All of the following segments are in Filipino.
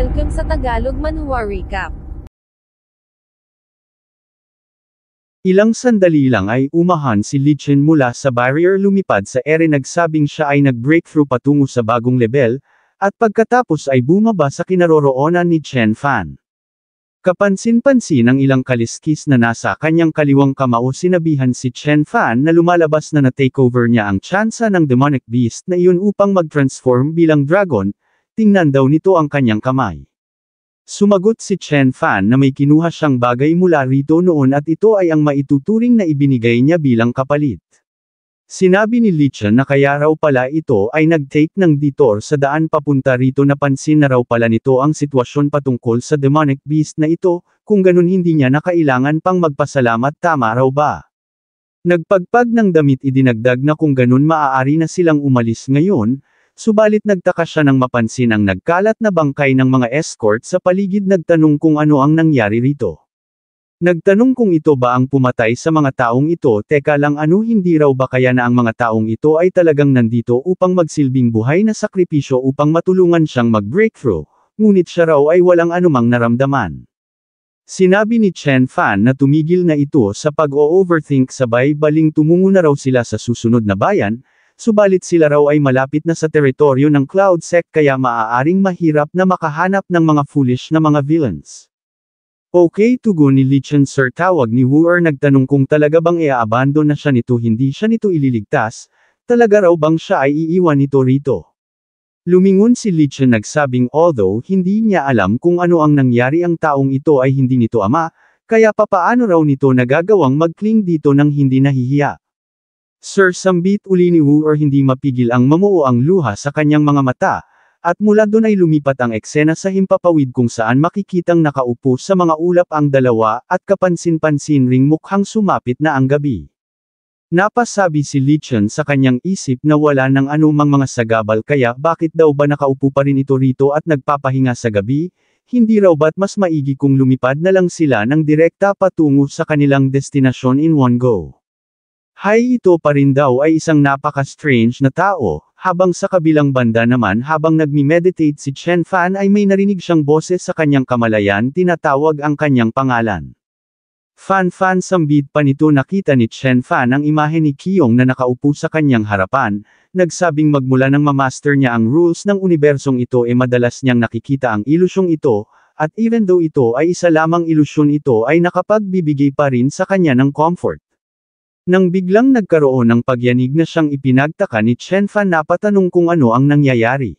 Welcome sa Tagalog Manhwa Recap. Ilang sandali lang ay umahan si Lee Chen mula sa barrier lumipad sa ere nagsabing siya ay nag-breakthrough patungo sa bagong level, at pagkatapos ay bumaba sa kinaroroonan ni Chen Fan. Kapansin-pansin ang ilang kaliskis na nasa kanyang kaliwang kamao sinabihan si Chen Fan na lumalabas na na-takeover niya ang tsansa ng demonic beast na iyon upang mag-transform bilang dragon, tingnan daw nito ang kanyang kamay. Sumagot si Chen Fan na may kinuha siyang bagay mula rito noon at ito ay ang maituturing na ibinigay niya bilang kapalit. Sinabi ni Lee Chen na kaya raw pala ito ay nag-take ng detour sa daan papunta rito napansin na raw pala nito ang sitwasyon patungkol sa demonic beast na ito, kung ganun hindi niya na kailangan pang magpasalamat tama raw ba. Nagpagpag ng damit idinagdag na kung ganun maaari na silang umalis ngayon, subalit nagtaka siya nang mapansin ang nagkalat na bangkay ng mga escort sa paligid nagtanong kung ano ang nangyari rito. Nagtanong kung ito ba ang pumatay sa mga taong ito teka lang ano hindi raw ba kaya na ang mga taong ito ay talagang nandito upang magsilbing buhay na sakripisyo upang matulungan siyang mag-breakthrough, ngunit siya raw ay walang anumang naramdaman. Sinabi ni Chen Fan na tumigil na ito sa pag-o-overthink sabay baling tumungo na raw sila sa susunod na bayan, subalit sila raw ay malapit na sa teritoryo ng Cloud Sect kaya maaaring mahirap na makahanap ng mga foolish na mga villains. Okay tugon ni Lee Chen sir tawag ni Wu nagtanong kung talaga bang i-abandon na siya nito hindi siya nito ililigtas, talaga raw bang siya ay iiwan nito rito. Lumingon si Lee Chen nagsabing although hindi niya alam kung ano ang nangyari ang taong ito ay hindi nito ama, kaya papaano raw nito nagagawang mag-cling dito nang hindi nahihiya. Sir sambit uli ni Wu hindi mapigil ang mamuo ang luha sa kanyang mga mata, at mula doon ay lumipat ang eksena sa himpapawid kung saan makikitang nakaupo sa mga ulap ang dalawa at kapansin-pansin ring mukhang sumapit na ang gabi. Napasabi si Lee Chen sa kanyang isip na wala ng anumang mga sagabal kaya bakit daw ba nakaupo pa rin ito rito at nagpapahinga sa gabi, hindi raw ba't mas maigi kung lumipad na lang sila ng direkta patungo sa kanilang destinasyon in one go. Hay ito pa rin daw ay isang napaka-strange na tao, habang sa kabilang banda naman habang nagmi-meditate si Chen Fan ay may narinig siyang boses sa kanyang kamalayan tinatawag ang kanyang pangalan. Fan sambit pa nito nakita ni Chen Fan ang imahe ni Qiyong na nakaupo sa kanyang harapan, nagsabing magmula nang ma-master niya ang rules ng unibersong ito madalas niyang nakikita ang ilusyong ito, at even though ito ay isa lamang ilusyon ito ay nakapagbibigay pa rin sa kanya ng comfort. Nang biglang nagkaroon ng pagyanig na siyang ipinagtaka ni Chen Fan napatanong kung ano ang nangyayari.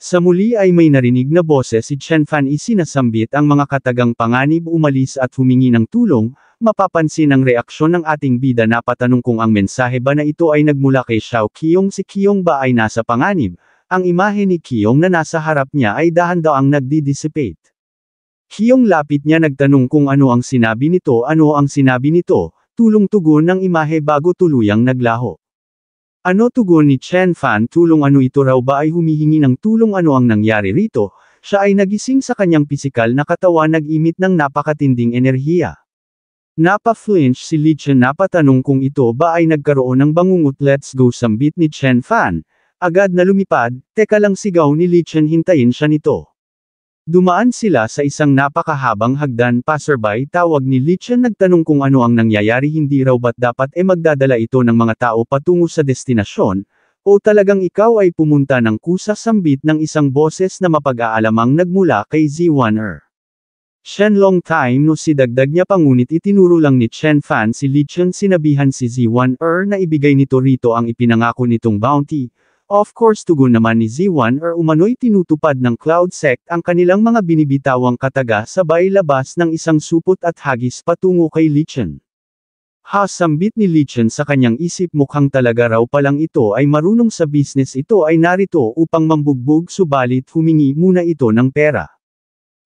Sa muli ay may narinig na boses si Chen Fan isinasambit ang mga katagang panganib umalis at humingi ng tulong, mapapansin ang reaksyon ng ating bida napatanong kung ang mensahe ba na ito ay nagmula kay Xiao Qiyong si Qiyong ba ay nasa panganib, ang imahe ni Qiyong na nasa harap niya ay dahan-daang nagdi-dissipate. Qiyong lapit niya nagtanong kung ano ang sinabi nito tulong tugon ng imahe bago tuluyang naglaho. Ano tugon ni Chen Fan tulong ano ito raw ba ay humihingi ng tulong ano ang nangyari rito, siya ay nagising sa kanyang pisikal na katawan nag-imit ng napakatinding enerhiya. Napa-flinch si Lee Chen napatanong kung ito ba ay nagkaroon ng bangungot let's go sambit ni Chen Fan, agad na lumipad, teka lang sigaw ni Lee Chen hintayin siya nito. Dumaan sila sa isang napakahabang hagdan passerby tawag ni Lee Chen nagtanong kung ano ang nangyayari hindi raw ba't dapat magdadala ito ng mga tao patungo sa destinasyon, o talagang ikaw ay pumunta ng kusa sambit ng isang boses na mapag-aalamang nagmula kay Z1er. Shen long time no si dagdag niya pangunit itinuro lang ni Chen Fan si Lee Chen sinabihan si Z1er na ibigay nito rito ang ipinangako nitong bounty. Of course tugon naman ni Z1er umano'y tinutupad ng Cloud Sect ang kanilang mga binibitawang kataga sabay labas ng isang supot at hagis patungo kay Lee Chen. Sambit ni Lee Chen sa kanyang isip mukhang talaga raw palang ito ay marunong sa business ito ay narito upang mambugbog subalit humingi muna ito ng pera.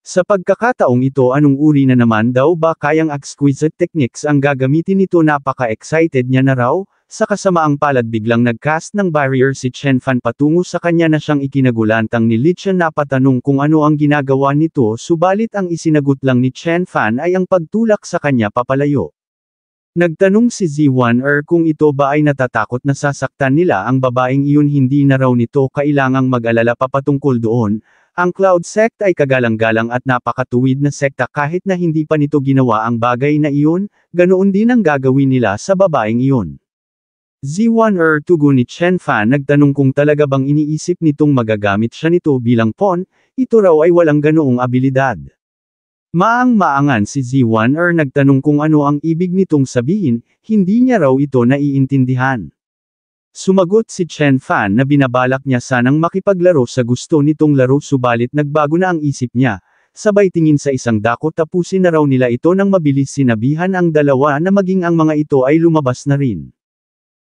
Sa pagkakataong ito anong uri na naman daw ba kayang exquisite techniques ang gagamitin nito napaka-excited niya na raw? Sa kasamaang palad biglang nag-cast ng barrier si Chen Fan patungo sa kanya na siyang ikinagulantang ni Lee Chen napatanong kung ano ang ginagawa nito subalit ang isinagot lang ni Chen Fan ay ang pagtulak sa kanya papalayo. Nagtanong si Z1er kung ito ba ay natatakot na sasaktan nila ang babaeng iyon hindi na raw nito kailangang mag-alala pa patungkol doon, Ang Cloud Sect ay kagalang-galang at napakatuwid na sekta kahit na hindi pa nito ginawa ang bagay na iyon, ganoon din ang gagawin nila sa babaeng iyon. Z1 tugon ni Chen Fan nagtanong kung talaga bang iniisip nitong magagamit siya nito bilang pawn, ito raw ay walang ganoong abilidad. Maang-maangan si Z1 nagtanong kung ano ang ibig nitong sabihin, hindi niya raw ito naiintindihan. Sumagot si Chen Fan na binabalak niya sanang makipaglaro sa gusto nitong laro subalit nagbago na ang isip niya, sabay tingin sa isang dako tapusin na raw nila ito nang mabilis sinabihan ang dalawa na maging ang mga ito ay lumabas na rin.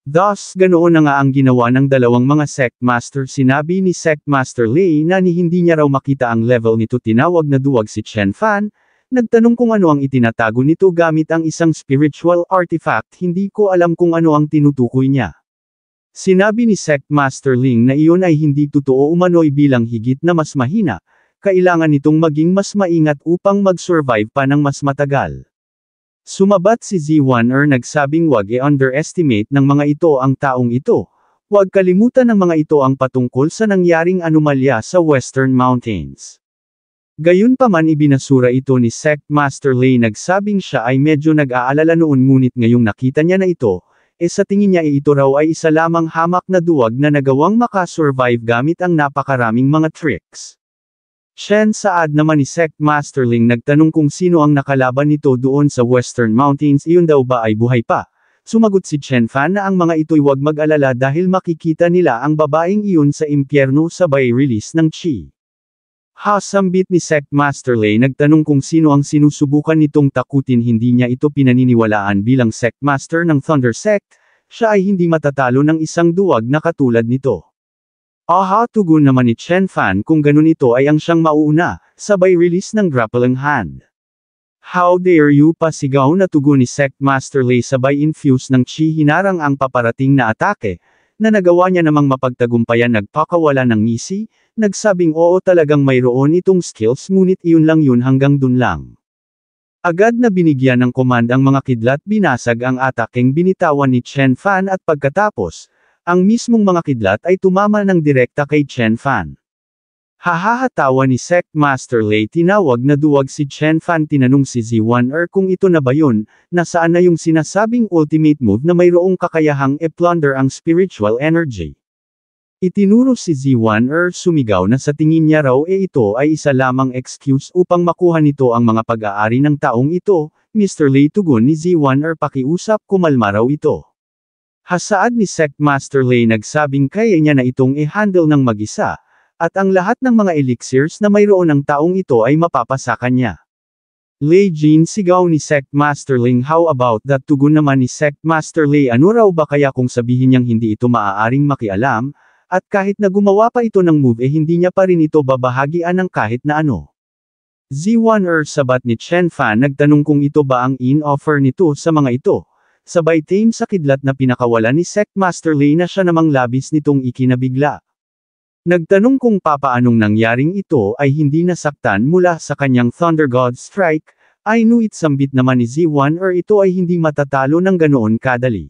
Thus, ganoon na nga ang ginawa ng dalawang mga Sect Master. Sinabi ni Sect Master Lei na hindi niya raw makita ang level nito. Tinawag na duwag si Chen Fan, nagtanong kung ano ang itinatago nito gamit ang isang spiritual artifact. Hindi ko alam kung ano ang tinutukoy niya. Sinabi ni Sect Master Ling na iyon ay hindi totoo umano'y bilang higit na mas mahina, kailangan nitong maging mas maingat upang mag-survive pa ng mas matagal. Sumabat si Z1 nagsabing wag i-underestimate ng mga ito ang taong ito, huwag kalimutan ng mga ito ang patungkol sa nangyaring anomalya sa Western Mountains. Gayunpaman ibinasura ito ni Sect Master Lei nagsabing siya ay medyo nag-aalala noon ngunit ngayong nakita niya na ito, sa tingin niya ito raw ay isa lamang hamak na duwag na nagawang makasurvive gamit ang napakaraming mga tricks. Chen Saad naman ni Sect Master Ling nagtanong kung sino ang nakalaban nito doon sa Western Mountains iyon daw ba ay buhay pa. Sumagot si Chen Fan na ang mga ito'y huwag mag-alala dahil makikita nila ang babaeng iyon sa impyerno sabay release ng chi. Sambit ni Sect Master Lei nagtanong kung sino ang sinusubukan nitong takutin hindi niya ito pinaniniwalaan bilang Sect Master ng Thunder Sect, siya ay hindi matatalo ng isang duwag na katulad nito. Tugon naman ni Chen Fan kung ganun ito ay ang siyang mauuna, sabay release ng grappling hand. How dare you pasigaw na tugon ni Sect Master Lei sabay infuse ng chi hinarang ang paparating na atake, na nagawa niya namang mapagtagumpayan nagpakawala ng ngisi, nagsabing oo talagang mayroon itong skills ngunit iyon lang yun hanggang dun lang. Agad na binigyan ng command ang mga kidlat binasag ang atakeng binitawan ni Chen Fan at pagkatapos, ang mismong mga kidlat ay tumama ng direkta kay Chen Fan. Hahahatawa ni Sect Master Lei tinawag na duwag si Chen Fan tinanong si Z1 kung ito na ba yun, nasaan na yung sinasabing ultimate move na mayroong kakayahang e-plunder ang spiritual energy. Itinuro si Z1 sumigaw na sa tingin niya raw ito ay isa lamang excuse upang makuha nito ang mga pag-aari ng taong ito, Mr. Lei tugon ni Z1 pakiusap kumalma raw ito. Hasaad ni Sect Master Lei nagsabing kaya niya na itong i-handle ng mag-isa, at ang lahat ng mga elixirs na mayroon ng taong ito ay mapapasa kanya. Lei Jin sigaw ni Sect Master Ling how about that tugon naman ni Sect Master Lei ano raw ba kaya kung sabihin niyang hindi ito maaaring makialam, at kahit na gumawa pa ito ng move hindi niya pa rin ito babahagian ng kahit na ano. Z1 sabat ni Chen Fan nagtanong kung ito ba ang in-offer nito sa mga ito, sabay tame sa kidlat na pinakawala ni Sect Master Lei na siya namang labis nitong ikinabigla. Nagtanong kung papaanong nangyaring ito ay hindi nasaktan mula sa kanyang Thunder God Strike, ay nuit sambit naman ni Z1 ito ay hindi matatalo ng ganoon kadali.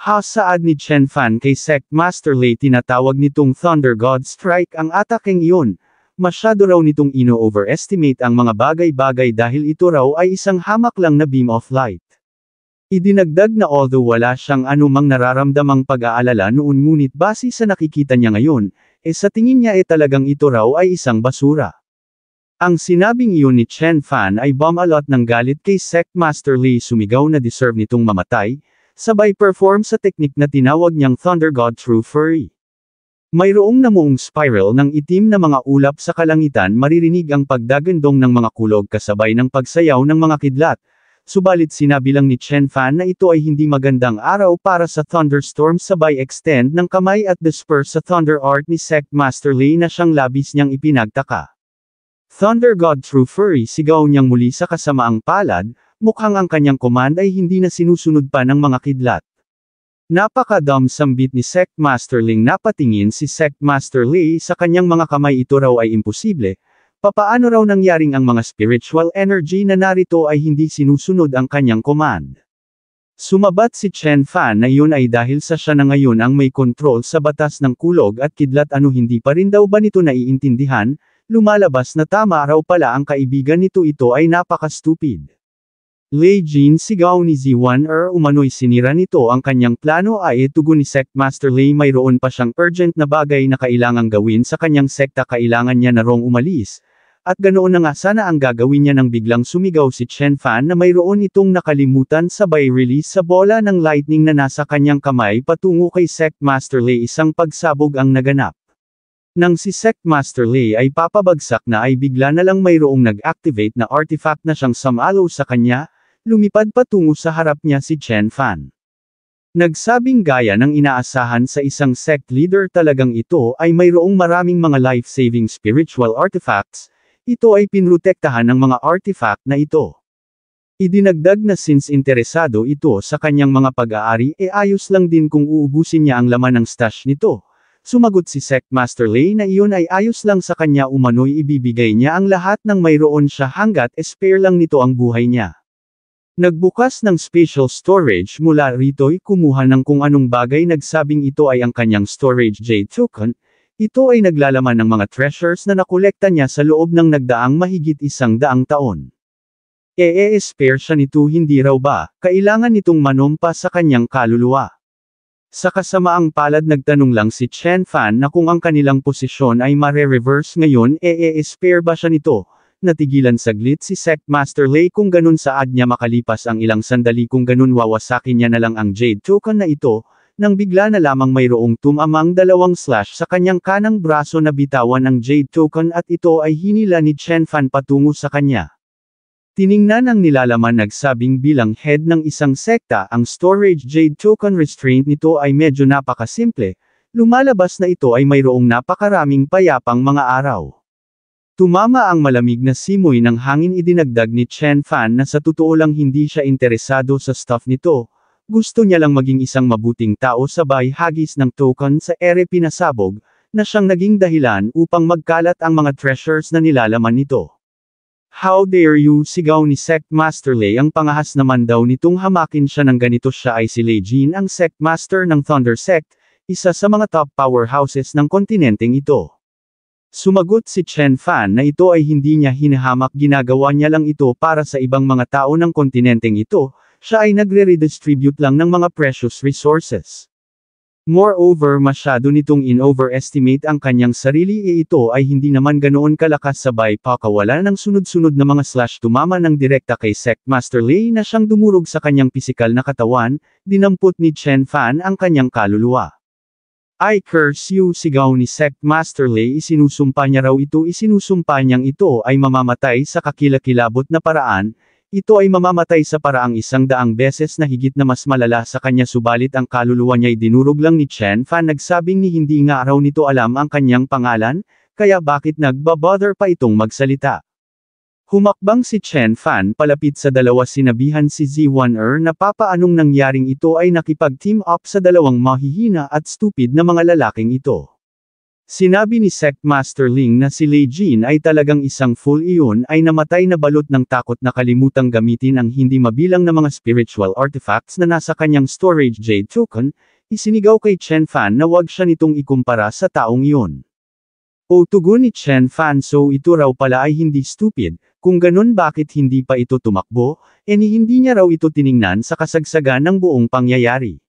Saad ni Chen Fan kay Sect Master Lei tinatawag nitong Thunder God Strike ang atakeng iyon, masyado raw nitong ino-overestimate ang mga bagay-bagay dahil ito raw ay isang hamak lang na beam of light. Idinagdag na although wala siyang anumang nararamdamang pag-aalala noon ngunit base sa nakikita niya ngayon, sa tingin niya talagang ito raw ay isang basura. Ang sinabing iyon ni Chen Fan ay bumalot ng galit kay Sect Master Lei sumigaw na deserve nitong mamatay, sabay perform sa teknik na tinawag niyang Thunder God True Fury. Mayroong namuong spiral ng itim na mga ulap sa kalangitan maririnig ang pagdagandong ng mga kulog kasabay ng pagsayaw ng mga kidlat. Subalit sinabi lang ni Chen Fan na ito ay hindi magandang araw para sa thunderstorm sabay extend ng kamay at disperse sa thunder art ni Sect Master Lei na siyang labis niyang ipinagtaka. Thunder God True Fury sigaw niyang muli sa kasamaang palad, mukhang ang kanyang command ay hindi na sinusunod pa ng mga kidlat. Napakadam sambit ni Sect Master Ling napatingin si Sect Master Lei sa kanyang mga kamay ito raw ay imposible. Papaano raw nangyaring ang mga spiritual energy na narito ay hindi sinusunod ang kanyang command? Sumabat si Chen Fan na yun ay dahil sa siya na ngayon ang may kontrol sa batas ng kulog at kidlat hindi pa rin daw ba nito naiintindihan, lumalabas na tama raw pala ang kaibigan nito, ito ay napaka-stupid. Lei Jin, sigaw ni Z1 umano'y sinira nito ang kanyang plano, ay tugon ni Sectmaster Lei, mayroon pa siyang urgent na bagay na kailangang gawin sa kanyang sekta, kailangan niya na rong umalis. At ganoon na nga sana ang gagawin niya nang biglang sumigaw si Chen Fan na mayroon itong nakalimutan, sabay release sa bola ng lightning na nasa kanyang kamay patungo kay Sectmaster Lei, isang pagsabog ang naganap. Nang si Sectmaster Lei ay papabagsak na ay bigla na lang mayroong nag-activate na artifact na siyang sumalo sa kanya. Lumipad patungo sa harap niya si Chen Fan. Nagsabing gaya ng inaasahan sa isang sect leader, talagang ito ay mayroong maraming mga life-saving spiritual artifacts, ito ay pinrotektahan ng mga artifact na ito. Idinagdag na since interesado ito sa kanyang mga pag-aari, ayos lang din kung uubusin niya ang laman ng stash nito. Sumagot si Sectmaster Lei na iyon ay ayos lang sa kanya, umano'y ibibigay niya ang lahat ng mayroon siya hanggat spare lang nito ang buhay niya. Nagbukas ng special storage mula rito'y kumuha ng kung anong bagay, nagsabing ito ay ang kanyang storage jade token, ito ay naglalaman ng mga treasures na nakolekta niya sa loob ng nagdaang mahigit 100 taon. Spare siya nito, hindi raw ba, kailangan nitong manumpa sa kanyang kaluluwa. Sa kasamaang palad nagtanong lang si Chen Fan na kung ang kanilang posisyon ay mare-reverse ngayon, spare ba siya nito? Natigilan saglit si Sectmaster Lei, kung ganun saad niya makalipas ang ilang sandali, kung ganun wawasakin niya na lang ang jade token na ito, nang bigla na lamang mayroong tumamang 2 slash sa kanyang kanang braso na bitawan ang jade token at ito ay hinila ni Chen Fan patungo sa kanya. Tiningnan ang nilalaman, nagsabing bilang head ng isang sekta, ang storage jade token restraint nito ay medyo napakasimple, lumalabas na ito ay mayroong napakaraming payapang mga araw. Tumama ang malamig na simoy ng hangin, idinagdag ni Chen Fan na sa totoo lang hindi siya interesado sa stuff nito, gusto niya lang maging isang mabuting tao, sabay hagis ng token sa pinasabog, na siyang naging dahilan upang magkalat ang mga treasures na nilalaman nito. How dare you, sigaw ni Sectmaster Lei, ang pangahas naman daw nitong hamakin siya ng ganito. Siya ay si Lei Jin, ang Sectmaster ng Thunder Sect, isa sa mga top powerhouses ng kontinenteng ito. Sumagot si Chen Fan na ito ay hindi niya hinahamak, ginagawa niya lang ito para sa ibang mga tao ng kontinenteng ito, siya ay nagre-redistribute lang ng mga precious resources. Moreover, masyado nitong in-overestimate ang kanyang sarili, ito ay hindi naman ganoon kalakas, sabay pakawala ng sunod-sunod na mga slash tumama ng direkta kay Sectmaster Lei na siyang dumurog sa kanyang pisikal na katawan, dinampot ni Chen Fan ang kanyang kaluluwa. I curse you, sigaw ni Sectmaster Lei, isinusumpa niya raw ito, isinusumpa niyang ito ay mamamatay sa kakilakilabot na paraan, ito ay mamamatay sa paraang 100 beses na higit na mas malala sa kanya, subalit ang kaluluwa niya'y dinurog lang ni Chen Fan, nagsabing ni hindi nga raw nito alam ang kanyang pangalan, kaya bakit nagbabother pa itong magsalita. Humakbang si Chen Fan palapit sa dalawa, sinabihan si Z1 na papaanong nangyaring ito ay nakipag-team up sa dalawang mahihina at stupid na mga lalaking ito. Sinabi ni Sectmaster Ling na si Lei Jin ay talagang isang fool, iyon ay namatay na balot ng takot, nakalimutang gamitin ang hindi mabilang na mga spiritual artifacts na nasa kanyang storage jade token, isinigaw kay Chen Fan na wag siya nitong ikumpara sa taong iyon. O tugon ni Chen Fan, so ito raw pala ay hindi stupid, kung ganun bakit hindi pa ito tumakbo, hindi niya raw ito tiningnan sa kasagsagan ng buong pangyayari.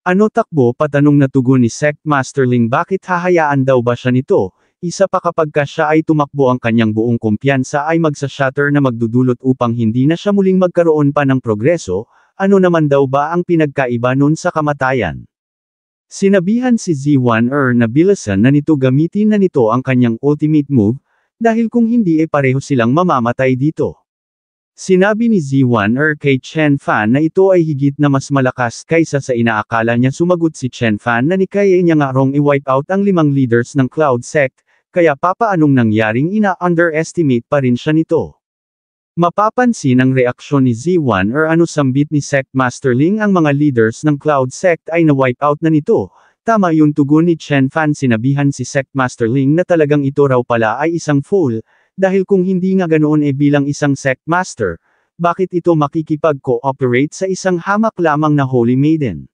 Ano takbo, patanong na tugon ni Sectmaster Ling, bakit hahayaan daw ba siya nito, isa pa kapagka siya ay tumakbo ang kanyang buong kumpiyansa ay magsa-shatter na magdudulot upang hindi na siya muling magkaroon pa ng progreso, ano naman daw ba ang pinagkaiba nun sa kamatayan? Sinabihan si Z1 na bilasan na nito gamitin na nito ang kanyang ultimate move, dahil kung hindi pareho silang mamamatay dito. Sinabi ni Z1 kay Chen Fan na ito ay higit na mas malakas kaysa sa inaakala niya. Sumagot si Chen Fan na kaya niya nga rong i-wipe out ang 5 leaders ng Cloud Sect, kaya papaanong nangyaring ina-underestimate pa rin siya nito. Mapapansin ang reaksyon ni Z1 ano sambit ni Sectmaster Ling, ang mga leaders ng Cloud Sect ay na-wipe out na nito. Tama yung tugon ni Chen Fan, sinabihan si Sectmaster Ling na talagang ito raw pala ay isang fool, dahil kung hindi nga ganoon bilang isang Sectmaster, bakit ito makikipag-cooperate sa isang hamak lamang na Holy Maiden?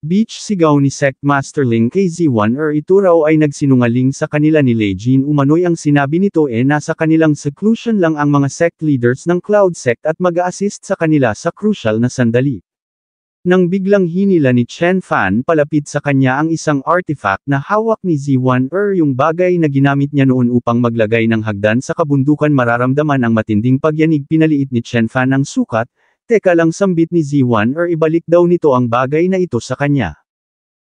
Beach sigaw ni Sect Masterling kay Z1 ito raw ay nagsinungaling sa kanila ni Leijin umano'y ang sinabi nito nasa kanilang seclusion lang ang mga sect leaders ng Cloud Sect at mag-a-assist sa kanila sa crucial na sandali. Nang biglang hinila ni Chen Fan palapit sa kanya ang isang artifact na hawak ni Z1 yung bagay na ginamit niya noon upang maglagay ng hagdan sa kabundukan mararamdaman ang matinding pagyanig pinaliit ni Chen Fan ang sukat. Teka lang sambit ni Z1 ibalik daw nito ang bagay na ito sa kanya.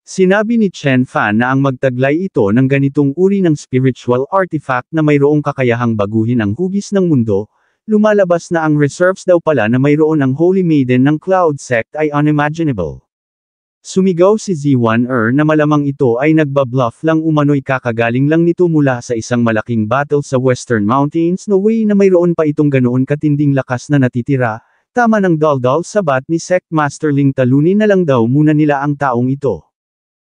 Sinabi ni Chen Fan na ang magtaglay ito ng ganitong uri ng spiritual artifact na mayroong kakayahang baguhin ang hugis ng mundo, lumalabas na ang reserves daw pala na mayroon ang Holy Maiden ng Cloud Sect ay unimaginable. Sumigaw si Z1 na malamang ito ay nagbabluff lang umano'y kakagaling lang nito mula sa isang malaking battle sa Western Mountains no way na mayroon pa itong ganoon katinding lakas na natitira. Tama ng daldal sabat ni Sect Masterling talunin na lang daw muna nila ang taong ito.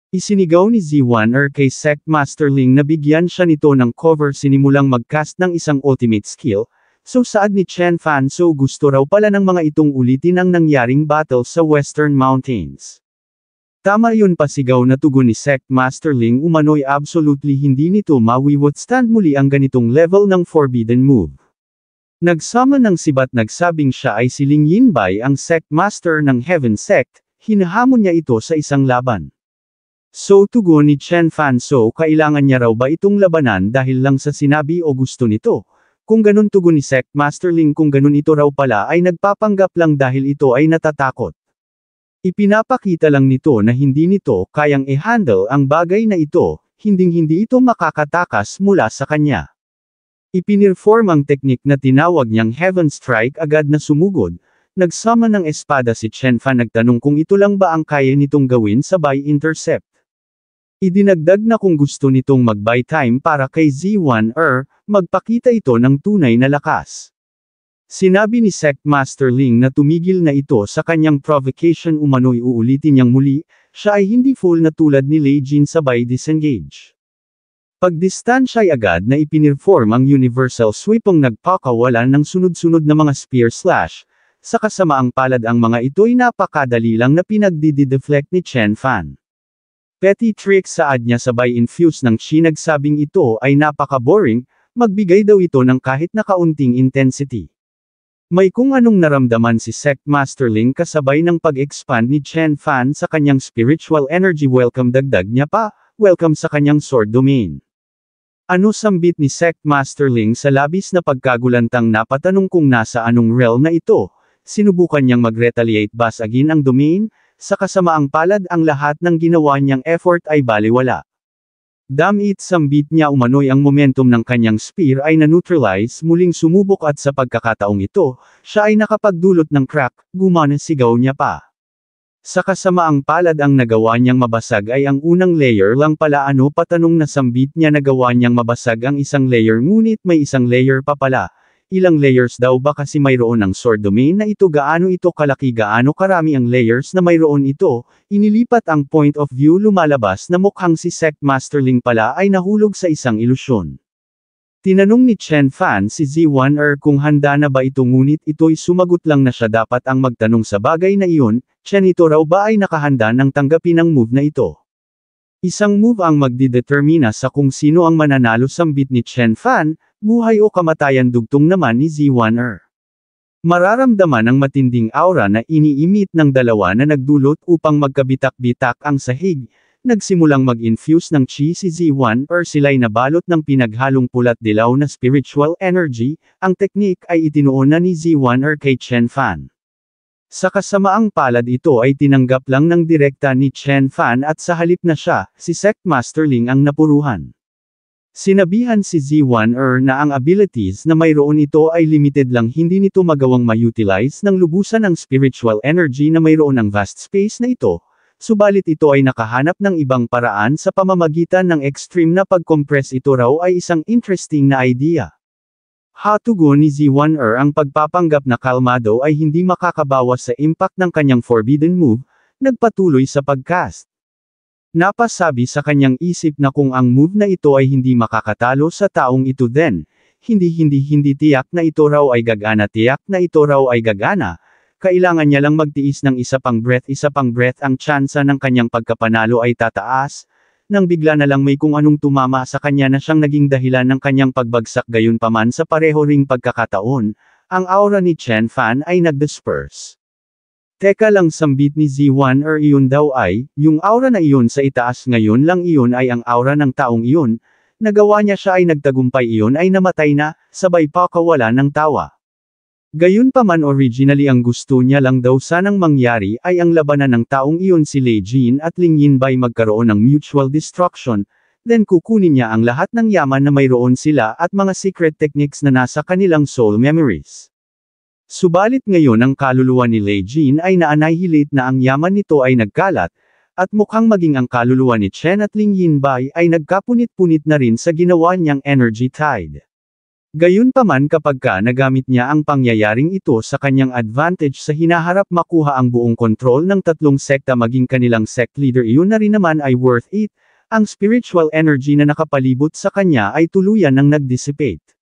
Isinigaw ni Z1 kay Sect Masterling na bigyan siya nito ng cover sinimulang mag-cast ng isang ultimate skill, so saad ni Chen Fan so gusto raw pala ng mga itong ulitin ang nangyaring battle sa Western Mountains. Tama yun pasigaw na tugon ni Sect Masterling umano'y absolutely hindi nito mawi-withstand muli ang ganitong level ng forbidden move. Nagsama ng sibat nagsabing siya ay si Ling Yinbai ang Sect Master ng Heaven Sect, hinahamon niya ito sa isang laban. So tugon ni Chen Fan so kailangan niya raw ba itong labanan dahil lang sa sinabi o gusto nito? Kung ganun tugon ni Sect Masterling kung ganun ito raw pala ay nagpapanggap lang dahil ito ay natatakot. Ipinapakita lang nito na hindi nito kayang i-handle ang bagay na ito, hindi ito makakatakas mula sa kanya. Ipinirform ang teknik na tinawag niyang Heaven Strike agad na sumugod, nagsama ng espada si Chen Fan nagtanong kung ito lang ba ang kaya nitong gawin sabay intercept. Idinagdag na kung gusto nitong mag-buy time para kay Z1 magpakita ito ng tunay na lakas. Sinabi ni Sect Masterling na tumigil na ito sa kanyang provocation umano'y uulitin niyang muli, siya ay hindi full na tulad ni Leijin sabay disengage. Pagdistansya'y agad na ipinirform ang universal sweepong nagpakawalan ng sunod-sunod na mga spear slash, sa kasamaang palad ang mga ito'y napakadali lang na pinagdideflect ni Chen Fan. Petty trick saad niya sabay infuse ng chi nagsabing ito ay napaka-boring, magbigay daw ito ng kahit na kaunting intensity. May kung anong naramdaman si Sect Masterling kasabay ng pag-expand ni Chen Fan sa kanyang spiritual energy welcome dagdag niya pa, welcome sa kanyang sword domain. Ano sambit ni Sect Masterling sa labis na pagkagulantang napatanong kung nasa anong realm na ito, sinubukan niyang mag-retaliate basagin ang domain, sa kasamaang palad ang lahat ng ginawa niyang effort ay baliwala. Damit sambit niya umano'y ang momentum ng kanyang spear ay na-neutralize muling sumubok at sa pagkakataong ito, siya ay nakapagdulot ng crack, gumana sigaw niya pa. Sa kasamaang palad ang nagawa niyang mabasag ay ang unang layer lang pala patanong na sambit niya nagawa niyang mabasag ang isang layer ngunit may isang layer pa pala. Ilang layers daw ba kasi mayroon ang sword domain na ito gaano ito kalaki gaano karami ang layers na mayroon ito, inilipat ang point of view lumalabas na mukhang si Sect Masterling pala ay nahulog sa isang ilusyon. Tinanong ni Chen Fan si Z1 kung handa na ba ito ngunit ito'y sumagot lang na siya dapat ang magtanong sa bagay na iyon, Chen ito raw ba ay nakahanda ng tanggapin ang move na ito. Isang move ang magdidetermina sa kung sino ang mananalo sambit ni Chen Fan, buhay o kamatayan dugtong naman ni Z1 Mararamdaman ang matinding aura na iniimit ng dalawa na nagdulot upang magkabitak-bitak ang sahig. Nagsimulang mag-infuse ng chi si Z1 sila'y nabalot ng pinaghalong pulat dilaw na spiritual energy, ang teknik ay itinuon na ni Z1 kay Chen Fan. Sa kasamaang palad ito ay tinanggap lang ng direkta ni Chen Fan at sa halip na siya, si Sect Masterling ang napuruhan. Sinabihan si Z1 na ang abilities na mayroon ito ay limited lang hindi nito magawang ma-utilize ng lubusan ang spiritual energy na mayroon ang vast space na ito. Subalit ito ay nakahanap ng ibang paraan sa pamamagitan ng extreme na pag-compress ito raw ay isang interesting na idea. Hatugon ni Z1 ang pagpapanggap na kalmado ay hindi makakabawas sa impact ng kanyang forbidden move, nagpatuloy sa pagcast. Napasabi sa kanyang isip na kung ang move na ito ay hindi makakatalo sa taong ito then, hindi tiyak na ito raw ay gagana tiyak na ito raw ay gagana. kailangan niya lang magtiis ng isa pang breath ang tsansa ng kanyang pagkapanalo ay tataas, nang bigla na lang may kung anong tumama sa kanya na siyang naging dahilan ng kanyang pagbagsak. Gayunpaman sa pareho ring pagkakataon, ang aura ni Chen Fan ay nag-disperse. Teka lang, sambit ni Z1, iyon daw ay, yung aura na iyon sa itaas ngayon lang iyon ay ang aura ng taong iyon, nagawa niya siya ay nagtagumpay iyon ay namatay na, sabay pa kawala ng tawa. Gayunpaman originally ang gusto niya lang daw sanang mangyari ay ang labanan ng taong iyon si Lei Jin at Ling Yinbei magkaroon ng mutual destruction, then kukunin niya ang lahat ng yaman na mayroon sila at mga secret techniques na nasa kanilang soul memories. Subalit ngayon ang kaluluwa ni Lei Jin ay naannihilit na ang yaman nito ay nagkalat, at mukhang maging ang kaluluwa ni Chen at Ling Yinbei ay nagkapunit-punit na rin sa ginawa niyang energy tide. Gayunpaman kapag nagamit niya ang pangyayaring ito sa kanyang advantage sa hinaharap makuha ang buong kontrol ng tatlong sekta maging kanilang sect leader, iyon na rin naman ay worth it, ang spiritual energy na nakapalibot sa kanya ay tuluyan ng nag-dissipate.